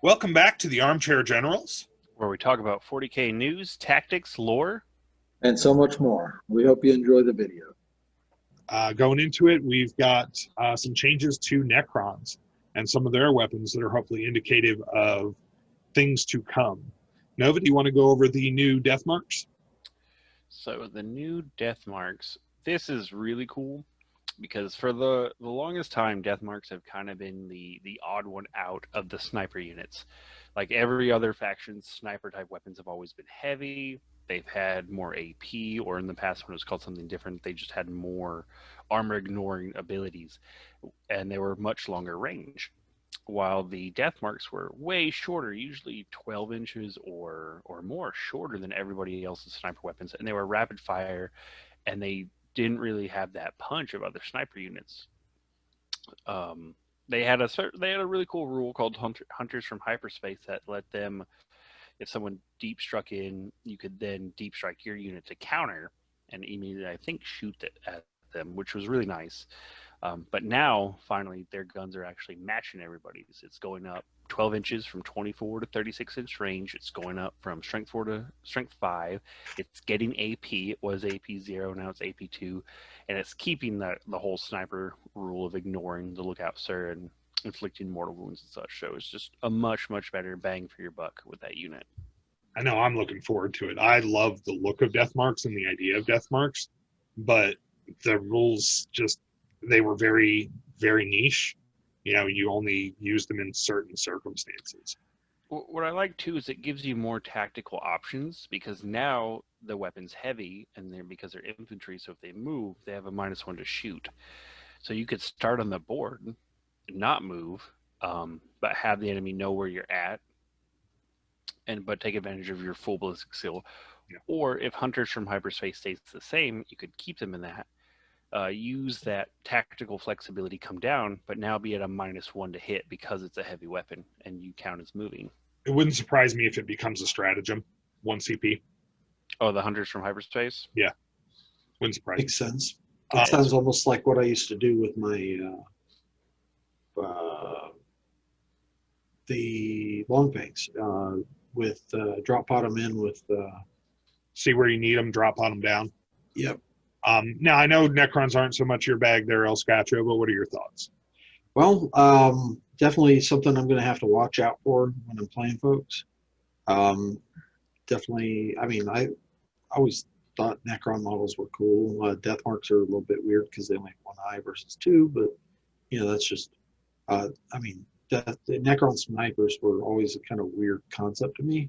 Welcome back to the Armchair Generals. Where we talk about 40K news, tactics, lore. And so much more. We hope you enjoy the video. Going into it, we've got some changes to Necrons and some of their weapons that are hopefully indicative of things to come. Nova, do you want to go over the new death marks? So the new death marks, this is really cool because for the longest time, death marks have kind of been the odd one out of the sniper units. Like every other faction's sniper type weapons have always been heavy. They've had more AP, or in the past when it was called something different, they just had more armor ignoring abilities, and they were much longer range. While the death marks were way shorter, usually 12 inches or more shorter than everybody else's sniper weapons, and they were rapid fire, and they didn't really have that punch of other sniper units. They had a really cool rule called hunters from hyperspace that let them, if someone deep struck in, you could then deep strike your unit to counter and immediately, I think, shoot it at them, which was really nice. But now, finally, their guns are actually matching everybody's. It's going up 12 inches from 24 to 36-inch range. It's going up from strength 4 to strength 5. It's getting AP. It was AP 0, now it's AP 2. And it's keeping the whole sniper rule of ignoring the lookout, sir, and inflicting mortal wounds and such. So it's just a much, much better bang for your buck with that unit. I know I'm looking forward to it. I love the look of death marks and the idea of death marks, but the rules just, they were very, very niche. You know, you only use them in certain circumstances. What I like too is it gives you more tactical options because now the weapon's heavy and they're because they're infantry, so if they move, they have a -1 to shoot. So you could start on the board, not move, but have the enemy know where you're at, but take advantage of your full ballistic skill. Yeah. Or if hunters from hyperspace stays the same, you could keep them in that. Use that tactical flexibility, come down, but now be at a -1 to hit because it's a heavy weapon and you count as moving. It wouldn't surprise me if it becomes a stratagem, 1 CP. Oh, the hunters from hyperspace? Yeah, wouldn't surprise me. Makes sense. It sounds almost like what I used to do with my the long fangs with drop pot them in with. See where you need them, drop on them down. Yep. Now, I know Necrons aren't so much your bag there, El Scacho, but what are your thoughts? Well, definitely something I'm going to have to watch out for when I'm playing, folks. Definitely, I mean, I always thought Necron models were cool. Death marks are a little bit weird because they only have one eye versus two, but, you know, that's just, I mean, the Necron snipers were always a kind of weird concept to me.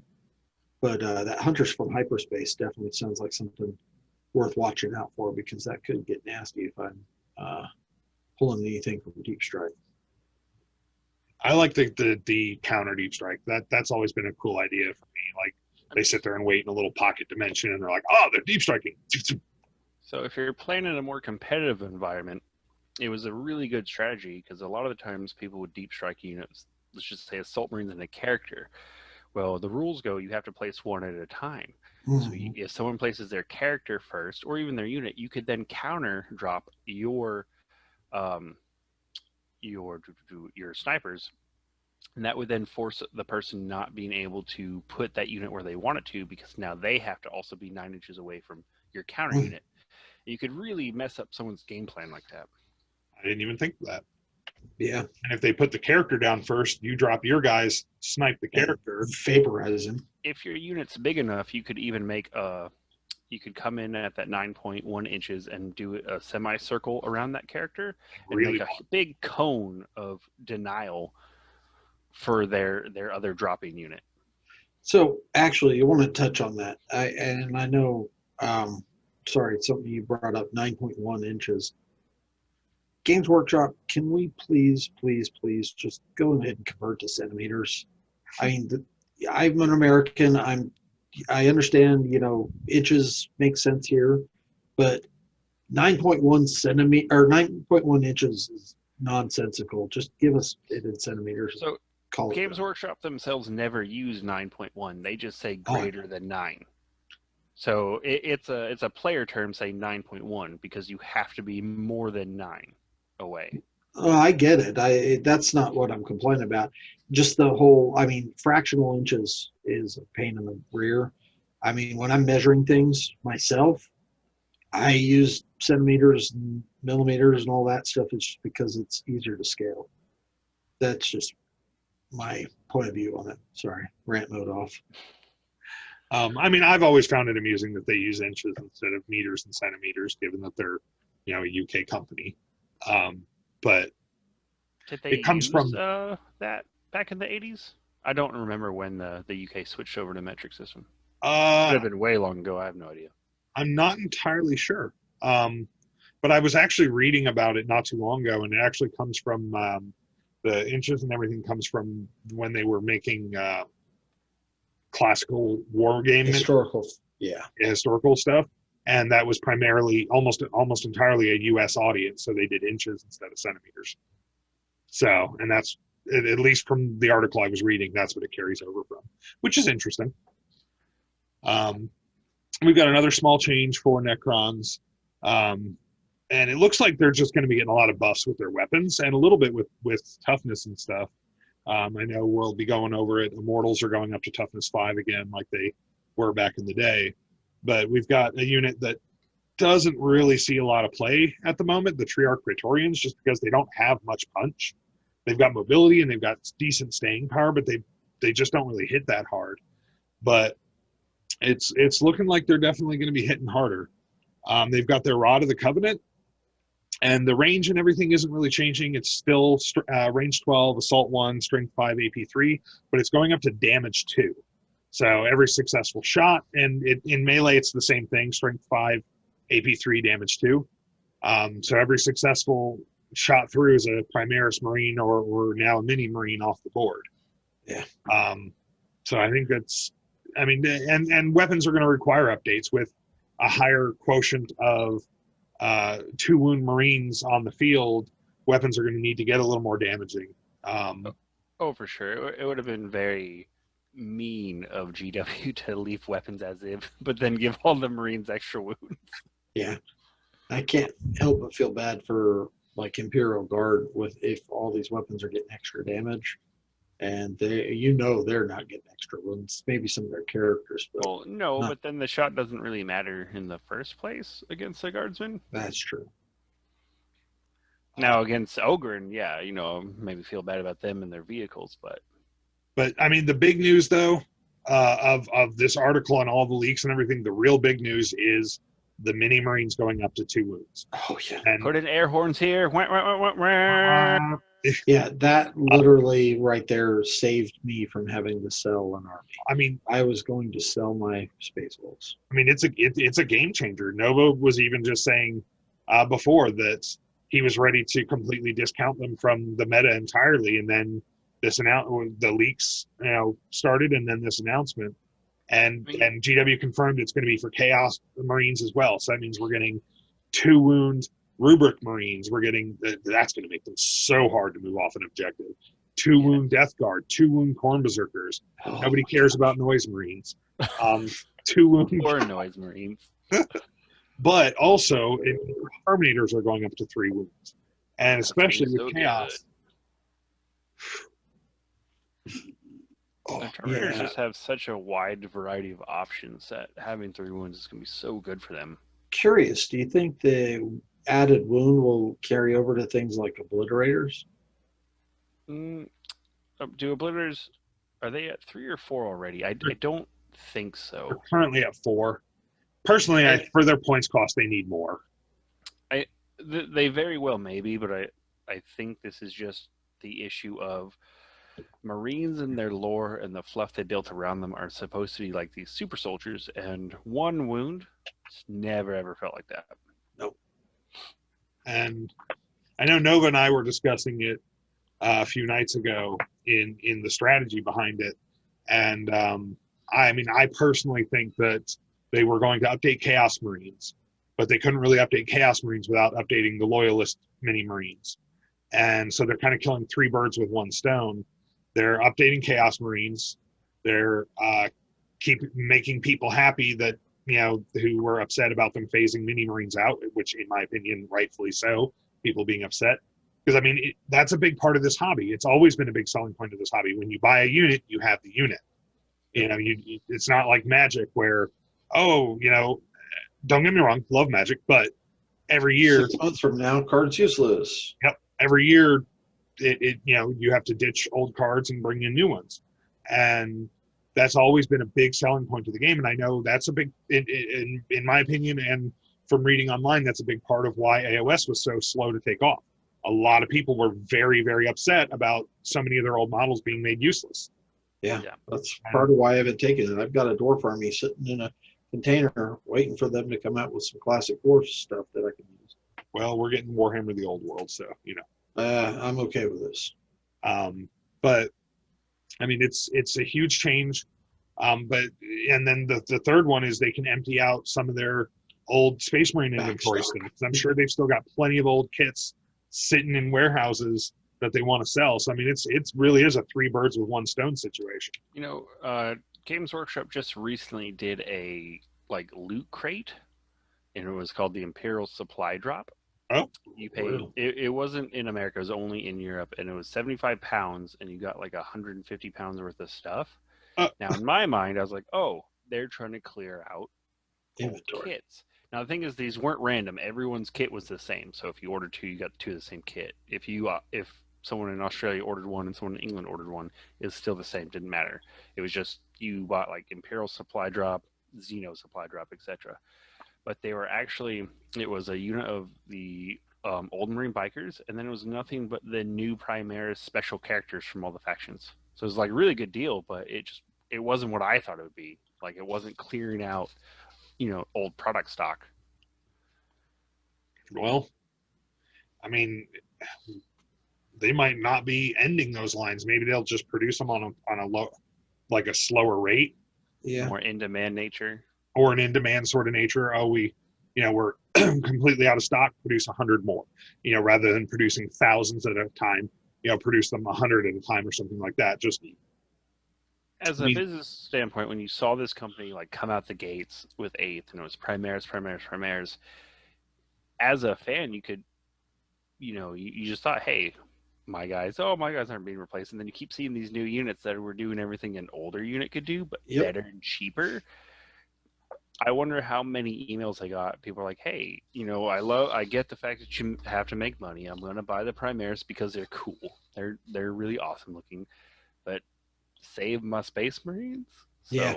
But that Hunters from Hyperspace definitely sounds like something worth watching out for because that could get nasty if I'm pulling anything from deep strike. I like the counter deep strike. That's always been a cool idea for me. Like they sit there and wait in a little pocket dimension, and they're like, "Oh, they're deep striking." So if you're playing in a more competitive environment, it was a really good strategy because a lot of the times people would deep strike units. Let's just say assault marines in a character. Well, the rules go you have to place one at a time. So if someone places their character first, or even their unit, you could then counter drop your snipers, and that would then force the person not being able to put that unit where they want it to because now they have to also be 9 inches away from your counter unit. You could really mess up someone's game plan like that. I didn't even think of that. Yeah. And if they put the character down first, you drop your guys, snipe the character, vaporize him. If your unit's big enough, you could even make you could come in at that 9.1 inches and do a semicircle around that character and really make a big cone of denial for their other dropping unit. So actually, you want to touch on that. I know, sorry, it's something you brought up, 9.1 inches. Games Workshop, can we please just go ahead and convert to centimeters? I mean, I'm an American. I understand, you know, inches make sense here, but 9.1 centimeter or 9.1 inches is nonsensical. Just give us it in centimeters. So Games Workshop themselves never use 9.1. They just say greater than 9. So it's a player term saying 9.1 because you have to be more than 9 away. I get it. That's not what I'm complaining about. Just the whole, I mean, fractional inches is a pain in the rear. I mean, when I'm measuring things myself, I use centimeters and millimeters and all that stuff. It's just because it's easier to scale. That's just my point of view on it. Sorry, rant mode off. I mean, I've always found it amusing that they use inches instead of meters and centimeters, given that they're, a UK company. But Did they it comes use from. that back in the 80s? I don't remember when the UK switched over to metric system. Could Uh, have been way long ago. I have no idea. I'm not entirely sure. But I was actually reading about it not too long ago, and it actually comes from the inches and everything comes from when they were making classical war game Historical, yeah. historical stuff, and that was primarily almost entirely a U.S. audience, so they did inches instead of centimeters. So, and that's at least from the article I was reading, that's what it carries over from, which is interesting. We've got another small change for Necrons. And it looks like they're just going to be getting a lot of buffs with their weapons and a little bit with toughness and stuff. I know we'll be going over it. Immortals are going up to toughness 5 again, like they were back in the day. But we've got a unit that doesn't really see a lot of play at the moment, the Triarch Praetorians, just because they don't have much punch. They've got mobility and they've got decent staying power, but they just don't really hit that hard. But it's looking like they're definitely going to be hitting harder. They've got their Rod of the Covenant, and the range and everything isn't really changing. It's still range 12, assault 1, strength 5, AP 3, but it's going up to damage 2. So every successful shot, and in melee it's the same thing, strength 5, AP 3, damage 2. So every successful shot through is a Primaris Marine or now a Mini Marine off the board. Yeah. So I think and weapons are going to require updates with a higher quotient of 2 wound Marines on the field. Weapons are going to need to get a little more damaging. Oh, for sure. It would have been very mean of GW to leave weapons as if, but then give all the Marines extra wounds. Yeah. I can't help but feel bad for like Imperial Guard if all these weapons are getting extra damage. And they're not getting extra wounds. Maybe some of their characters, but well, no, but then the shot doesn't really matter in the first place against the guardsman. That's true. Now against Ogren, yeah, maybe feel bad about them and their vehicles, but I mean the big news though of this article and all the leaks and everything, the real big news is the Mini Marines going up to 2 wounds. Oh yeah. And put in air horns here. Yeah, that literally right there saved me from having to sell an army. I mean, I was going to sell my Space Wolves. I mean, it's a game changer. Nova was even just saying before that he was ready to completely discount them from the meta entirely, and then the leaks, started, and then this announcement, and GW confirmed it's going to be for Chaos Marines as well. So that means we're getting 2 wound Rubric Marines. We're getting that's going to make them so hard to move off an objective. 2 wound Death Guard, 2 wound Corn Berserkers. Nobody cares about Noise Marines. 2 wound or Noise Marines. But also, Terminators are going up to 3 wounds, and especially with so Chaos. Terminators just have such a wide variety of options that having 3 wounds is going to be so good for them. Curious, do you think the added wound will carry over to things like Obliterators? Do Obliterators, are they at 3 or 4 already? I don't think so. They're currently at 4. Personally, for their points cost, they need more. They very well may be, but I think this is just the issue of Marines and their lore and the fluff they built around them are supposed to be like these super soldiers, and 1 wound, it's never ever felt like that. Nope. And I know Nova and I were discussing it a few nights ago in the strategy behind it, and I personally think that they were going to update Chaos Marines, but they couldn't really update Chaos Marines without updating the Loyalist Mini Marines. And so they're kind of killing 3 birds with 1 stone. They're updating Chaos Marines. They're keep making people happy that, who were upset about them phasing Mini Marines out, which in my opinion, rightfully so, people being upset. Because I mean, that's a big part of this hobby. It's always been a big selling point of this hobby. When you buy a unit, you have the unit. You know, it's not like Magic where, oh, you know, don't get me wrong, love Magic, but every year, 6 months from now, card's useless. yep, every year, you know, you have to ditch old cards and bring in new ones, and that's always been a big selling point of the game. And I know that's a big, in my opinion, and from reading online, that's a big part of why AOS was so slow to take off. A lot of people were very, very upset about so many of their old models being made useless. Yeah, that's part of why I haven't taken it. I've got a dwarf army sitting in a container waiting for them to come out with some classic dwarf stuff that I can use. Well, we're getting Warhammer the Old World, so, you know. I'm okay with this. But, I mean, it's a huge change. But and then the third one is they can empty out some of their old Space Marine inventory stuff. I'm sure they've still got plenty of old kits sitting in warehouses that they want to sell. So I mean, it really is a 3 birds with 1 stone situation. You know, Games Workshop just recently did a like loot crate, and it was called the Imperial Supply Drop. Oh, you paid. It wasn't in America; it was only in Europe, and it was 75 pounds, and you got like 150 pounds worth of stuff. Now, in my mind, I was like, "Oh, they're trying to clear out Inventory kits." Now, the thing is, these weren't random. Everyone's kit was the same. So if you ordered 2, you got 2 of the same kit. If someone in Australia ordered 1 and someone in England ordered 1, it's still the same. Didn't matter. It was just you bought like Imperial Supply Drop, Xeno Supply Drop, etc. But they were actually, it was a unit of the old Marine Bikers, and then it was nothing but the new Primaris special characters from all the factions. So it was like a really good deal, but it wasn't what I thought it would be. Like it wasn't clearing out, you know, old product stock. Well, I mean, they might not be ending those lines. Maybe they'll just produce them on a low, like a slower rate. Yeah. More in demand nature. Or an in demand sort of nature. Oh, we're completely out of stock. Produce 100 more. You know, rather than producing thousands at a time. You know, produce them 100 at a time or something like that. Just as a business standpoint, when you saw this company like come out the gates with 8th, and it was Primaris, as a fan, you could, you know, you just thought, hey, my guys aren't being replaced, and then you keep seeing these new units that were doing everything an older unit could do, but better and cheaper. I wonder how many emails I got. People are like, hey, you know, I get the fact that you have to make money. I'm going to buy the Primaris because they're cool. They're really awesome looking, but save my Space Marines. So, yeah.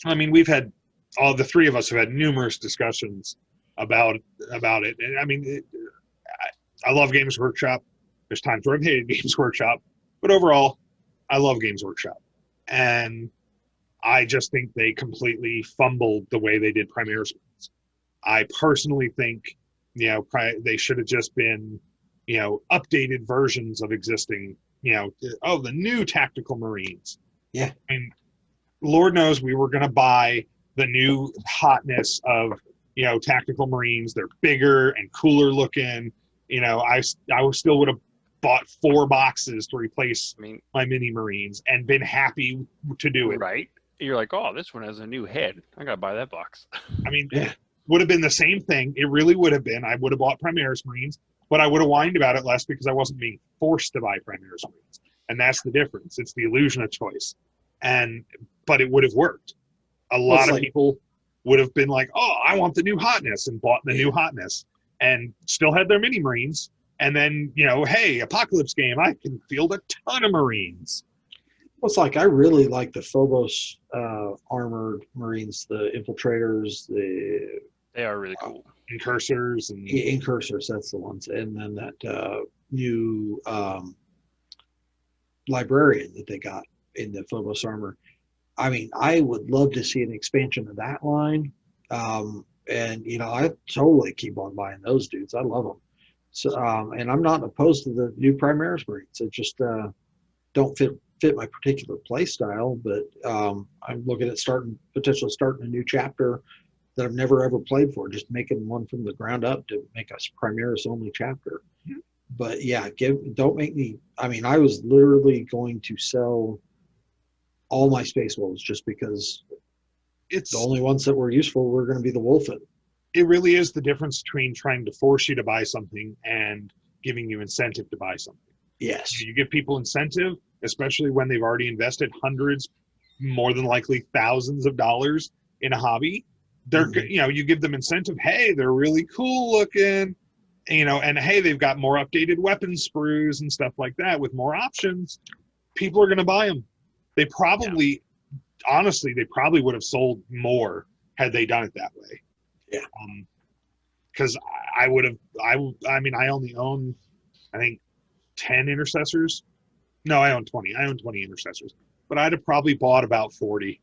I mean, we've had all the 3 of us have had numerous discussions about it. And I mean, I love Games Workshop. There's times where I've hated Games Workshop, but overall, I love Games Workshop. And I just think they completely fumbled the way they did Primaris. I personally think, you know, they should have just been, you know, updated versions of existing, you know, the new tactical Marines. Yeah. I mean, Lord knows we were going to buy the new hotness of, you know, tactical Marines. They're bigger and cooler looking. You know, I still would have bought 4 boxes to replace my mini Marines and been happy to do it. Right. You're like, oh, this one has a new head. I got to buy that box. I mean, would have been the same thing. It really would have been. I would have bought Primaris Marines, but I would have whined about it less because I wasn't being forced to buy Primaris Marines. And that's the difference. It's the illusion of choice. But it would have worked. A lot of people would have been like, oh, I want the new hotness, and bought the new hotness and still had their mini Marines. And then, you know, hey, Apocalypse game, I can field a ton of Marines. Well, it's like I really like the Phobos armored Marines, the Infiltrators, they are really cool. Incursors. Incursors, that's the ones. And then that new Librarian that they got in the Phobos armor. I mean, I would love to see an expansion of that line. And, you know, I totally keep on buying those dudes. I love them. So, and I'm not opposed to the new Primaris Marines. It just don't fit my particular play style, but I'm looking at potentially starting a new chapter that I've never ever played for, just making one from the ground up to make a Primaris only chapter. Mm-hmm. But yeah, don't make me, I mean, I was literally going to sell all my Space Wolves just because it's the only ones that were useful were going to be the Wolfen. It really is the difference between trying to force you to buy something and giving you incentive to buy something. Yes. You give people incentive, especially when they've already invested hundreds, more than likely thousands of dollars in a hobby. They're, you give them incentive. Hey, they're really cool looking, and hey, they've got more updated weapon sprues and stuff like that with more options. People are going to buy them. They probably, honestly, they probably would have sold more had they done it that way. Yeah. Because I would have, I only own, I think, 10 intercessors. No, I own 20. I own 20 intercessors. But I'd have probably bought about 40.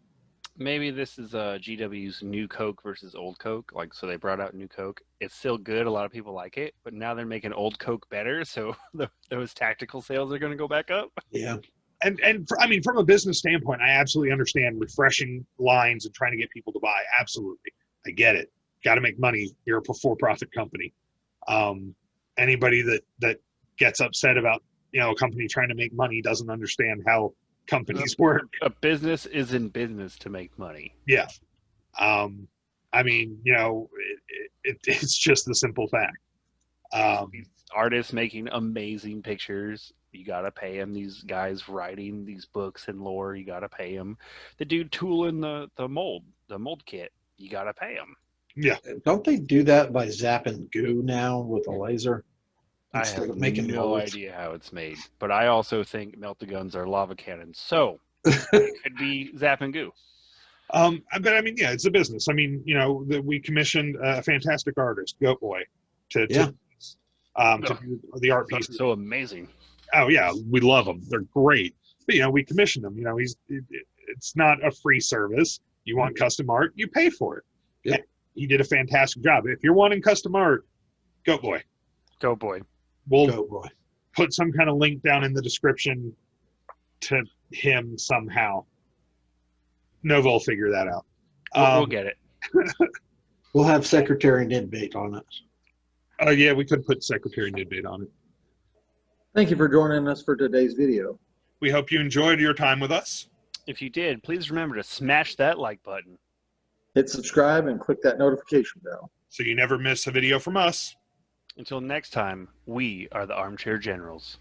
Maybe this is GW's new Coke versus old Coke. Like, so they brought out new Coke. It's still good. A lot of people like it, but now they're making old Coke better. So those tactical sales are going to go back up. Yeah. And from a business standpoint, I absolutely understand refreshing lines and trying to get people to buy. Absolutely. I get it. Got to make money. You're a for-profit company. Anybody that gets upset about, a company trying to make money doesn't understand how companies work. A business is in business to make money. Yeah. It's just the simple fact. These artists making amazing pictures, you gotta pay them. These guys writing these books and lore, you gotta pay them. The dude tooling the mold kit, you gotta pay them. Yeah. Don't they do that by zapping goo now with a laser? I have no idea how it's made, but I also think melt-the-guns are lava cannons, so it could be zap and goo. But it's a business. We commissioned a fantastic artist, Goat Boy, to do the art pieces. So amazing. Oh yeah, we love them. They're great. But we commission them. It's not a free service. You want custom art, you pay for it. Yeah. He did a fantastic job. If you're wanting custom art, Goat Boy. Goat Boy. We'll put some kind of link down in the description to him somehow. Nova will figure that out. We'll get it. We'll have Secretary Nidbait on it. Oh yeah, we could put Secretary Nidbait on it. Thank you for joining us for today's video. We hope you enjoyed your time with us. If you did, please remember to smash that like button. Hit subscribe and click that notification bell. So you never miss a video from us. Until next time, we are the Armchair Generals.